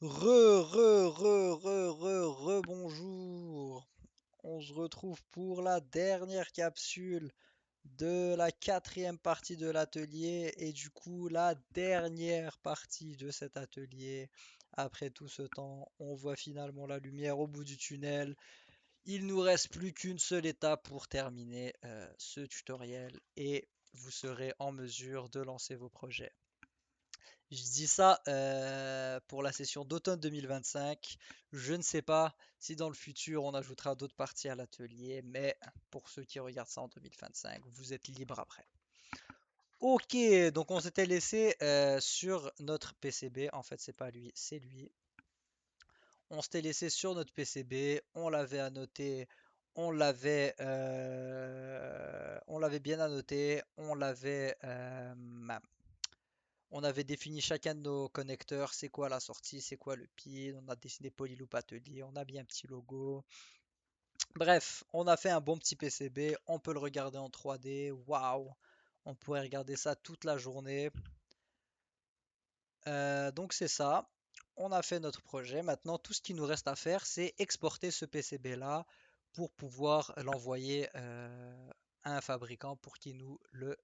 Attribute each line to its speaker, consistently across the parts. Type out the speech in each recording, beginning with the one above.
Speaker 1: Bonjour. On se retrouve pour la dernière capsule de la quatrième partie de l'atelier et du coup la dernière partie de cet atelier. Après tout ce temps, on voit finalement la lumière au bout du tunnel. Il nous reste plus qu'une seule étape pour terminer ce tutoriel et vous serez en mesure de lancer vos projets. Je dis ça pour la session d'automne 2025. Je ne sais pas si dans le futur on ajoutera d'autres parties à l'atelier, mais pour ceux qui regardent ça en 2025, vous êtes libre après. Ok, donc on s'était laissé sur notre PCB. En fait, c'est pas lui, c'est lui. On s'était laissé sur notre PCB. On l'avait annoté. On l'avait bien annoté. On avait défini chacun de nos connecteurs, c'est quoi la sortie, c'est quoi le pin, on a dessiné Polyloop Atelier, on a bien un petit logo. Bref, on a fait un bon petit PCB, on peut le regarder en 3D, waouh, on pourrait regarder ça toute la journée. Donc c'est ça, on a fait notre projet. Maintenant, tout ce qui nous reste à faire, c'est exporter ce PCB là pour pouvoir l'envoyer à un fabricant pour qu'il nous le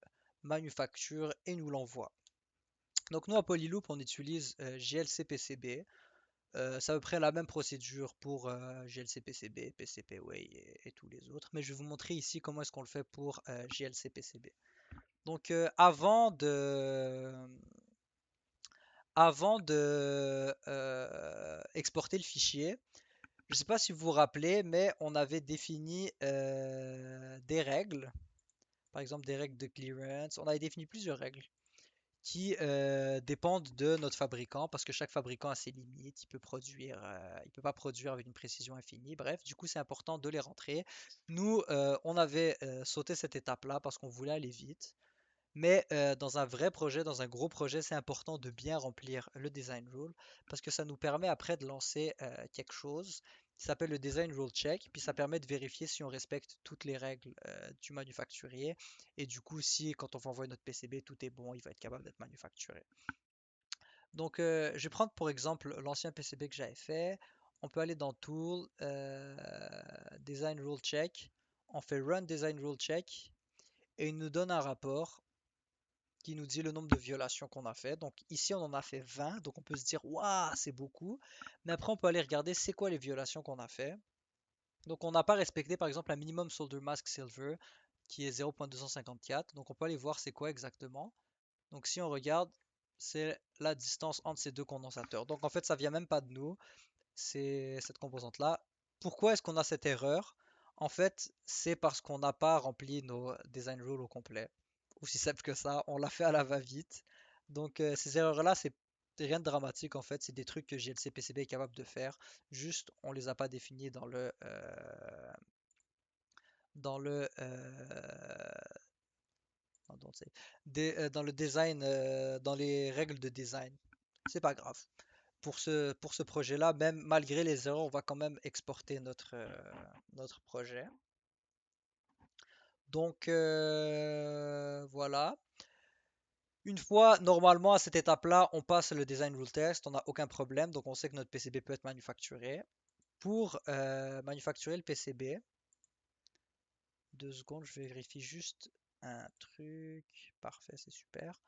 Speaker 1: manufacture et nous l'envoie. Donc nous à Polyloop on utilise JLC-PCB. C'est à peu près la même procédure pour JLC-PCB, PCPWay et tous les autres. Mais je vais vous montrer ici comment est-ce qu'on le fait pour JLC-PCB. Donc avant de exporter le fichier, je ne sais pas si vous vous rappelez, mais on avait défini des règles, par exemple des règles de clearance. On avait défini plusieurs règles qui dépendent de notre fabricant parce que chaque fabricant a ses limites. Il peut pas produire avec une précision infinie. Bref, du coup, c'est important de les rentrer. Nous, on avait sauté cette étape-là parce qu'on voulait aller vite. Mais dans un vrai projet, dans un gros projet, c'est important de bien remplir le design rule parce que ça nous permet après de lancer quelque chose qui s'appelle le design rule check. Puis ça permet de vérifier si on respecte toutes les règles du manufacturier. Et du coup, si quand on va envoyer notre PCB, tout est bon, il va être capable d'être manufacturé. Donc, je vais prendre pour exemple l'ancien PCB que j'avais fait. On peut aller dans Tool, Design Rule Check. On fait Run Design Rule Check et il nous donne un rapport qui nous dit le nombre de violations qu'on a fait. Donc ici, on en a fait 20. Donc on peut se dire, waouh, c'est beaucoup. Mais après, on peut aller regarder c'est quoi les violations qu'on a fait. Donc on n'a pas respecté par exemple un minimum solder mask silver qui est 0.254. Donc on peut aller voir c'est quoi exactement. Donc si on regarde, c'est la distance entre ces deux condensateurs. Donc en fait, ça vient même pas de nous, c'est cette composante-là. Pourquoi est-ce qu'on a cette erreur? En fait, c'est parce qu'on n'a pas rempli nos design rules au complet. Aussi simple que ça, on l'a fait à la va-vite. Donc ces erreurs-là, c'est rien de dramatique en fait, c'est des trucs que JLC-PCB est capable de faire. Juste, on les a pas définis dans le pardon, dans le design, dans les règles de design. C'est pas grave. Pour ce projet-là, même malgré les erreurs, on va quand même exporter notre projet. Donc voilà. Une fois, normalement, à cette étape-là, on passe le design rule test, on n'a aucun problème, donc on sait que notre PCB peut être manufacturé. Pour manufacturer le PCB, 2 secondes, je vérifie juste un truc. Parfait, c'est super.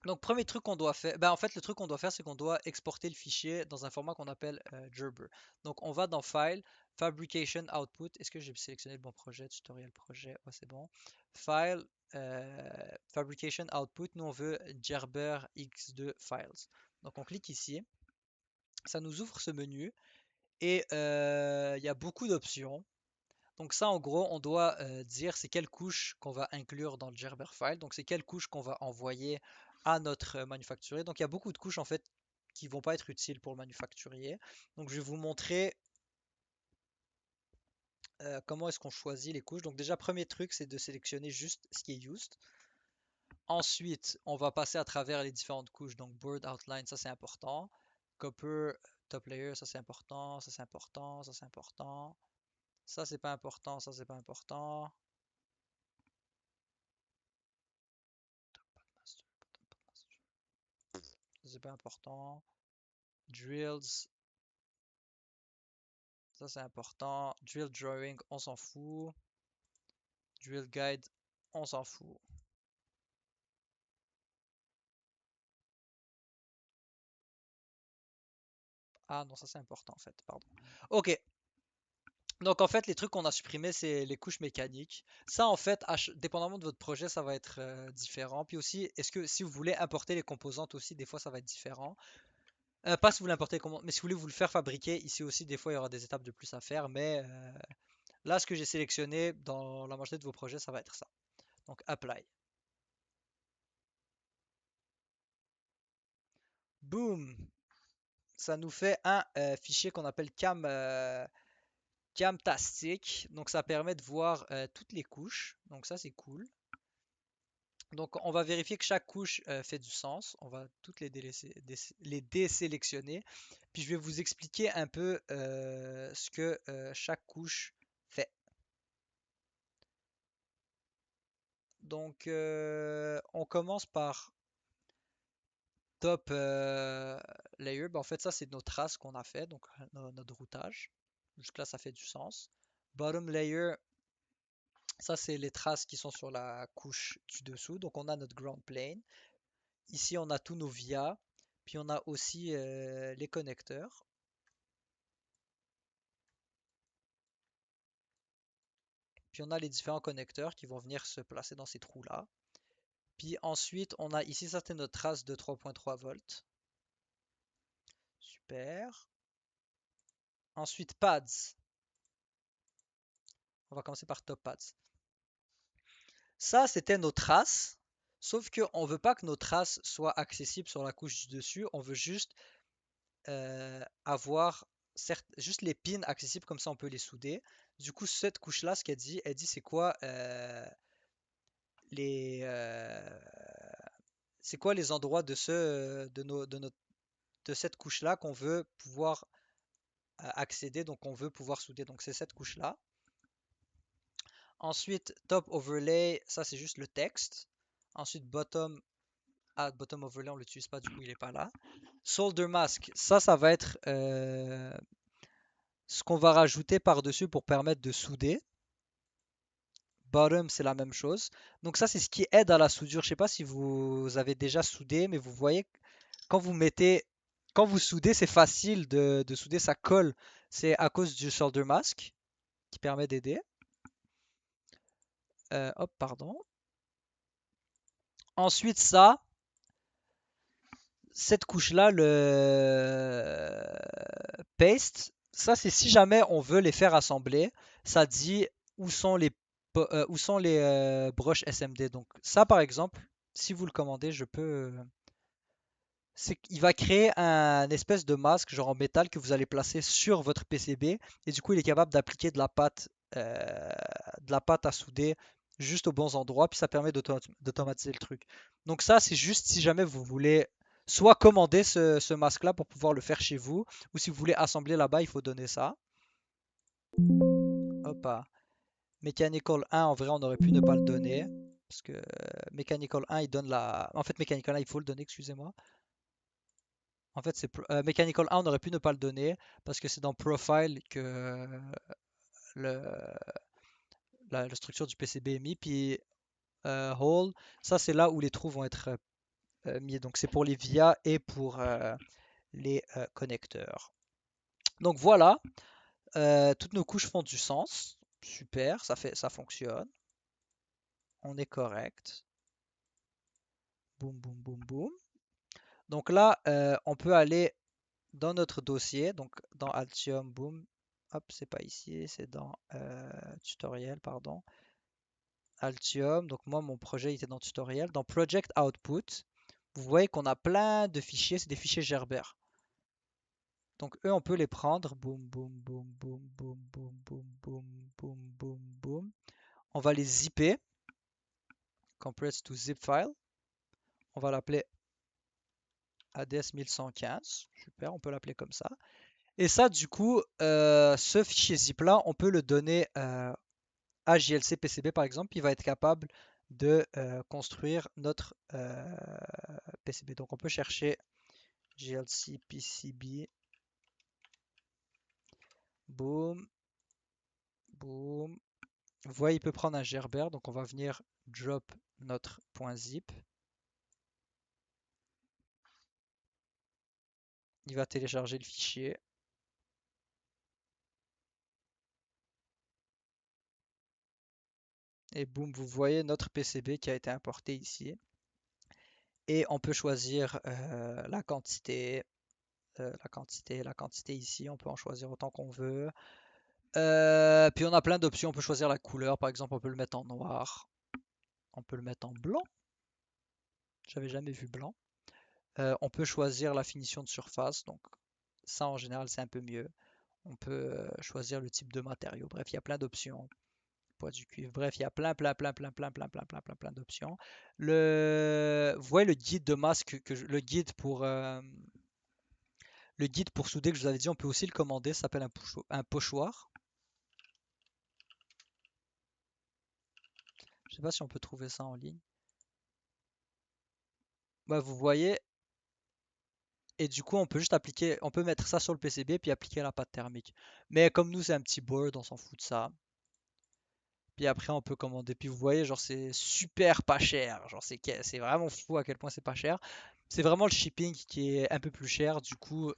Speaker 1: Donc, premier truc qu'on doit faire, ben, en fait, le truc qu'on doit faire, c'est qu'on doit exporter le fichier dans un format qu'on appelle Gerber. Donc, on va dans File, Fabrication Output. Est-ce que j'ai sélectionné le bon projet, tutoriel projet? Ouais, c'est bon. File, Fabrication Output. Nous, on veut Gerber X2 Files. Donc, on clique ici. Ça nous ouvre ce menu et il y a beaucoup d'options. Donc ça, en gros, on doit dire c'est quelle couche qu'on va inclure dans le Gerber file. Donc c'est quelle couche qu'on va envoyer à notre manufacturier. Donc il y a beaucoup de couches en fait qui vont pas être utiles pour le manufacturier. Donc je vais vous montrer comment est-ce qu'on choisit les couches. Donc déjà, premier truc, c'est de sélectionner juste ce qui est used. Ensuite, on va passer à travers les différentes couches. Donc board outline, ça c'est important. Copper, top layer, ça c'est important. Ça c'est important. Ça c'est important. Ça c'est pas important. Ça c'est pas important. C'est pas important. Drills, ça c'est important. Drill drawing, on s'en fout. Drill guide, on s'en fout. Ah non, ça c'est important en fait, pardon. Ok, donc en fait les trucs qu'on a supprimés c'est les couches mécaniques. Ça en fait, dépendamment de votre projet, ça va être différent. Puis aussi, est-ce que si vous voulez importer les composantes aussi, des fois ça va être différent. Pas si vous voulez importer comment, mais si vous voulez vous le faire fabriquer, ici aussi des fois il y aura des étapes de plus à faire. Mais là ce que j'ai sélectionné dans la majorité de vos projets, ça va être ça. Donc apply. Boom! Ça nous fait un fichier qu'on appelle Camtastic. Donc ça permet de voir toutes les couches. Donc ça c'est cool. Donc on va vérifier que chaque couche fait du sens. On va toutes les désélectionner. Puis je vais vous expliquer un peu ce que chaque couche fait. Donc on commence par top layer. Ben, en fait ça c'est nos traces qu'on a fait. Donc notre routage. Jusque-là ça fait du sens. Bottom layer, ça, c'est les traces qui sont sur la couche du dessous. Donc, on a notre ground plane. Ici, on a tous nos vias. Puis, on a aussi les connecteurs. Puis, on a les différents connecteurs qui vont venir se placer dans ces trous-là. Puis, ensuite, on a ici, ça, c'est notre trace de 3.3 volts. Super. Ensuite, pads. On va commencer par top pads. Ça, c'était nos traces. Sauf qu'on ne veut pas que nos traces soient accessibles sur la couche du dessus. On veut juste avoir juste les pins accessibles, comme ça on peut les souder. Du coup, cette couche-là, ce qu'elle dit, elle dit c'est quoi les c'est quoi les endroits de de cette couche-là qu'on veut pouvoir accéder, donc on veut pouvoir souder. Donc c'est cette couche-là. Ensuite, top overlay, ça c'est juste le texte. Ensuite, bottom overlay, on l'utilise pas, du coup il est pas là. Solder mask, ça va être ce qu'on va rajouter par-dessus pour permettre de souder. Bottom, c'est la même chose. Donc ça, c'est ce qui aide à la soudure. Je sais pas si vous avez déjà soudé, mais vous voyez, quand vous mettez, quand vous soudez, c'est facile de souder, ça colle. C'est à cause du solder mask qui permet d'aider. Hop, pardon. Ensuite, cette couche-là, le paste, ça c'est si jamais on veut les faire assembler, ça dit où sont où sont les broches SMD. Donc ça par exemple, si vous le commandez, je peux... c'est qu'il va créer un espèce de masque genre en métal que vous allez placer sur votre PCB et du coup il est capable d'appliquer de la pâte à souder juste aux bons endroits puis ça permet d'automatiser le truc. Donc ça c'est juste si jamais vous voulez soit commander ce masque là pour pouvoir le faire chez vous ou si vous voulez assembler là-bas il faut donner ça. Hop, Mechanical 1 en vrai on aurait pu ne pas le donner parce que Mechanical 1 il donne la... En fait Mechanical 1 il faut le donner, excusez-moi. En fait, c'est Mechanical 1, on aurait pu ne pas le donner parce que c'est dans Profile que le, la structure du PCB est mise. Puis Hole, ça c'est là où les trous vont être mis. Donc c'est pour les vias et pour les connecteurs. Donc voilà, toutes nos couches font du sens. Super, ça fonctionne. On est correct. Boum, boum, boum, boum. Donc là, on peut aller dans notre dossier, donc dans Altium, boom, hop, c'est pas ici, c'est dans tutoriel, pardon, Altium, donc moi mon projet était dans tutoriel, dans Project Output, vous voyez qu'on a plein de fichiers, c'est des fichiers Gerber. Donc eux, on peut les prendre, boum, boum, boum, boum, boum, boum, boum, boum, boum, boum, boum. On va les zipper, compress to zip file, on va l'appeler ADS 1115, super, on peut l'appeler comme ça. Et ça, du coup, ce fichier zip là, on peut le donner à JLC PCB par exemple, il va être capable de construire notre PCB. Donc on peut chercher GLC PCB. Boom, boom. Vous voyez, il peut prendre un Gerber, donc on va venir drop notre .zip. Il va télécharger le fichier. Et boum, vous voyez notre PCB qui a été importé ici. Et on peut choisir la quantité, la quantité ici. On peut en choisir autant qu'on veut. Puis on a plein d'options. On peut choisir la couleur. Par exemple, on peut le mettre en noir. On peut le mettre en blanc. J'avais jamais vu blanc. On peut choisir la finition de surface. Donc ça, en général, c'est un peu mieux. On peut choisir le type de matériau. Bref, il y a plein d'options. Poids du cuivre. Bref, il y a plein d'options. Vous voyez le guide de masque le guide pour souder que je vous avais dit, on peut aussi le commander. Ça s'appelle un pochoir. Je sais pas si on peut trouver ça en ligne. Bah, vous voyez. Et du coup, on peut juste appliquer, on peut mettre ça sur le PCB puis appliquer la pâte thermique. Mais comme nous, c'est un petit board, on s'en fout de ça. Puis après, on peut commander. Puis vous voyez, genre, c'est super pas cher. Genre, c'est vraiment fou à quel point c'est pas cher. C'est vraiment le shipping qui est un peu plus cher. Du coup,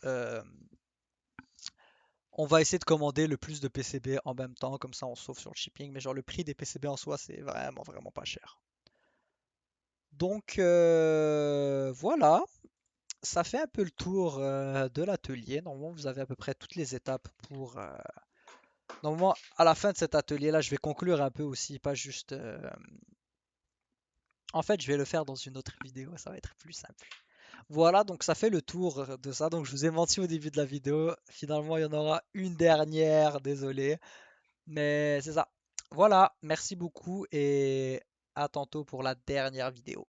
Speaker 1: on va essayer de commander le plus de PCB en même temps. Comme ça, on sauve sur le shipping. Mais genre, le prix des PCB en soi, c'est vraiment pas cher. Donc, voilà. Ça fait un peu le tour de l'atelier. Normalement, vous avez à peu près toutes les étapes pour... Normalement, à la fin de cet atelier-là, je vais conclure un peu aussi, pas juste... En fait, je vais le faire dans une autre vidéo, ça va être plus simple. Voilà, donc ça fait le tour de ça. Donc je vous ai menti au début de la vidéo. Finalement, il y en aura une dernière, désolé. Mais c'est ça. Voilà, merci beaucoup et à tantôt pour la dernière vidéo.